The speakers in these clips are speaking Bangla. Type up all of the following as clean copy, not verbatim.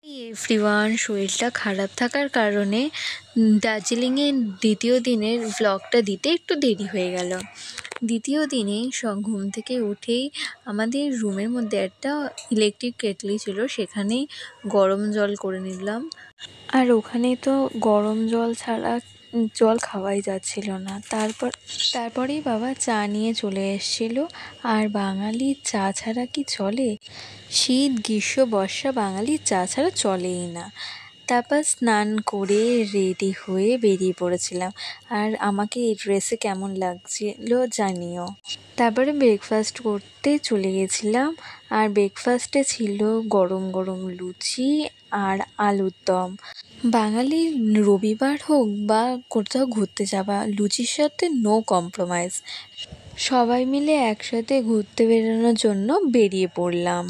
এভরিওয়ান, শরীরটা খারাপ থাকার কারণে দার্জিলিংয়ে দ্বিতীয় দিনের ভ্লগটা দিতে একটু দেরি হয়ে গেল। দ্বিতীয় দিনে ঘুম থেকে উঠেই আমাদের রুমের মধ্যে একটা ইলেকট্রিক কেটলি ছিল, সেখানেই গরম জল করে নিলাম। আর ওখানে তো গরম জল ছাড়া জল খাওয়াই যাচ্ছিল না। তারপরেই বাবা চা নিয়ে চলে এসেছিল। আর বাঙালির চা ছাড়া কি চলে? শীত, গ্রীষ্ম, বর্ষা বাঙালির চা ছাড়া চলেই না। তারপর স্নান করে রেডি হয়ে বেরিয়ে পড়েছিলাম। আর আমাকে এই ড্রেসে কেমন লাগছিল জানিও। তারপরে ব্রেকফাস্ট করতে চলে গেছিলাম। আর ব্রেকফাস্টে ছিল গরম গরম লুচি আর আলুর দম। বাঙালির রবিবার হোক বা কোথাও ঘুরতে যাওয়া, লুচির সাথে নো কম্প্রোমাইজ। সবাই মিলে একসাথে ঘুরতে বেরোনোর জন্য বেরিয়ে পড়লাম।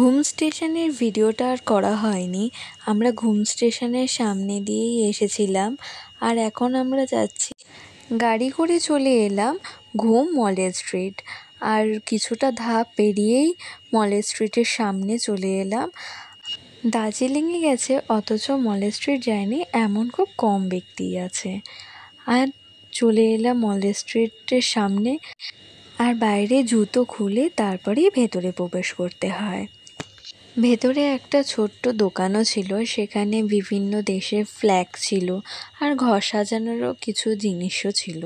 ঘুম স্টেশনের ভিডিওটা আর করা হয়নি। আমরা ঘুম স্টেশনের সামনে দিয়েই এসেছিলাম। আর এখন আমরা যাচ্ছি, গাড়ি করে চলে এলাম ঘুম মলের স্ট্রিট। আর কিছুটা ধাপ পেরিয়েই মলের স্ট্রিটের সামনে চলে এলাম। দার্জিলিংয়ে গেছে অথচ মলের স্ট্রিট যায়নি এমন খুব কম ব্যক্তিই আছে। আর চলে এলাম মলের স্ট্রিটের সামনে। আর বাইরে জুতো খুলে তারপরেই ভেতরে প্রবেশ করতে হয়। ভেতরে একটা ছোট্ট দোকানও ছিল, সেখানে বিভিন্ন দেশের ফ্ল্যাগ ছিল আর ঘর সাজানোরও কিছু জিনিসও ছিল।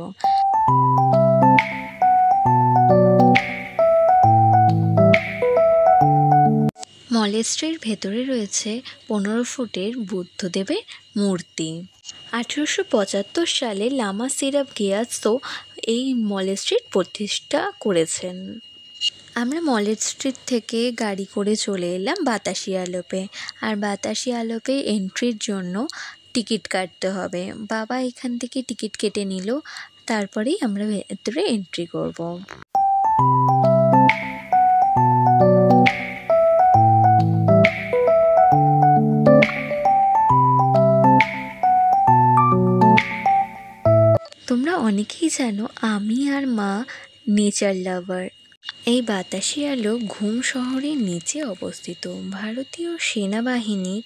মলের স্ট্রিটের ভেতরে রয়েছে 15 ফুটের বুদ্ধদেবের মূর্তি। 1875 সালে লামা সিরাপ গিয়াত্সো এই মলের স্ট্রিট প্রতিষ্ঠা করেছেন। আমরা মলের স্ট্রিট থেকে গাড়ি করে চলে এলাম বাতাসি আলোপে। আর বাতাসি আলোপে এন্ট্রির জন্য টিকিট কাটতে হবে। বাবা এখান থেকে টিকিট কেটে নিল, তারপরেই আমরা ভেতরে এন্ট্রি করব। তোমরা অনেকেই জানো আমি আর মা নেচার লাভার। এই বাতাসি আলো ঘুম শহরের নিচে অবস্থিত। ভারতীয় সেনাবাহিনীর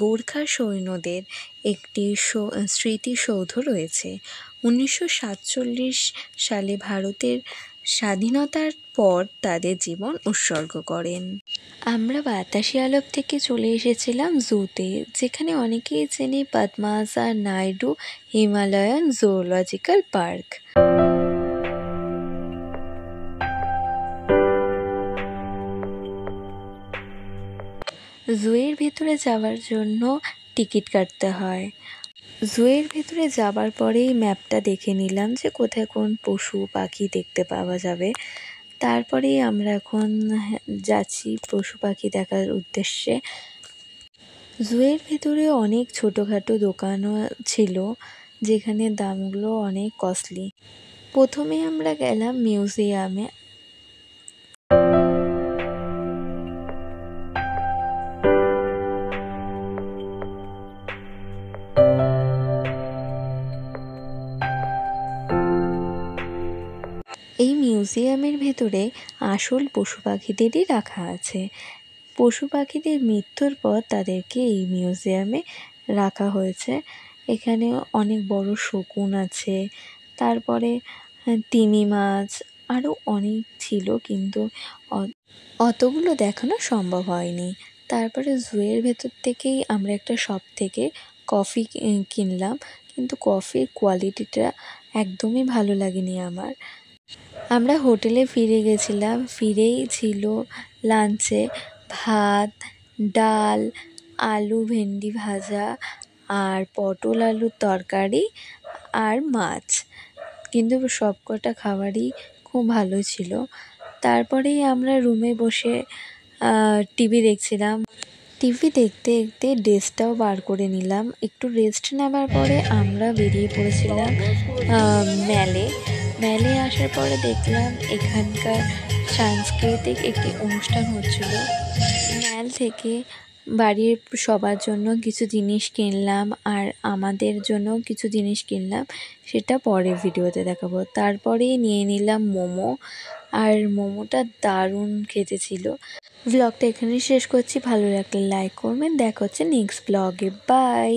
গোর্খা সৈন্যদের একটি স্মৃতিসৌধ রয়েছে। 1947 সালে ভারতের স্বাধীনতার পর তাদের জীবন উৎসর্গ করেন। আমরা বাতাসি আলোপ থেকে চলে এসেছিলাম জুতে, যেখানে অনেকেই চেনে পদ্মাসা নাইডু হিমালয়ান জুওলজিক্যাল পার্ক। জুয়ের ভেতরে যাওয়ার জন্য টিকিট কাটতে হয়। জুয়ের ভেতরে যাবার পরেই ম্যাপটা দেখে নিলাম যে কোথায় কোন পশু পাখি দেখতে পাওয়া যাবে। তারপরেই আমরা এখন যাচ্ছি পশু পাখি দেখার উদ্দেশ্যে। জুয়ের ভেতরে অনেক ছোটোখাটো দোকানও ছিল, যেখানে দামগুলো অনেক কস্টলি। প্রথমে আমরা গেলাম মিউজিয়ামে। এই মিউজিয়ামের ভেতরে আসল পশু পাখিদেরই রাখা আছে। পশু পাখিদের মৃত্যুর পর তাদেরকে এই মিউজিয়ামে রাখা হয়েছে। এখানে অনেক বড় শকুন আছে, তারপরে তিমি মাছ, আরও অনেক ছিল, কিন্তু অতগুলো দেখানো সম্ভব হয়নি। তারপরে জুয়ের ভেতর থেকেই আমরা একটা শপ থেকে কফি কিনলাম, কিন্তু কফির কোয়ালিটিটা একদমই ভালো লাগেনি আমার। আমরা হোটেলে ফিরে গেছিলাম। ফিরেই ছিল লাঞ্চে ভাত, ডাল, আলু ভেন্ডি ভাজা আর পটল আলুর তরকারি আর মাছ, কিন্তু সবকটা খাবারই খুব ভালো ছিল। তারপরেই আমরা রুমে বসে টিভি দেখছিলাম। টিভি দেখতে দেখতে ড্রেসটাও বার করে নিলাম। একটু রেস্ট নেবার পরে আমরা বেরিয়ে পড়েছিলাম ম্যালে আসার পরে দেখলাম এখানকার সাংস্কৃতিক একটি অনুষ্ঠান হচ্ছিল। ম্যাল থেকে বাড়ির সবার জন্য কিছু জিনিস কিনলাম আর আমাদের জন্য কিছু জিনিস কিনলাম, সেটা পরে ভিডিওতে দেখাবো। তারপরেই নিয়ে নিলাম মোমো, আর মোমোটা দারুণ খেতে ছিল। ব্লগটা এখানেই শেষ করছি। ভালো লাগলে লাইক করবেন। দেখা হচ্ছে নেক্সট ব্লগে। বাই।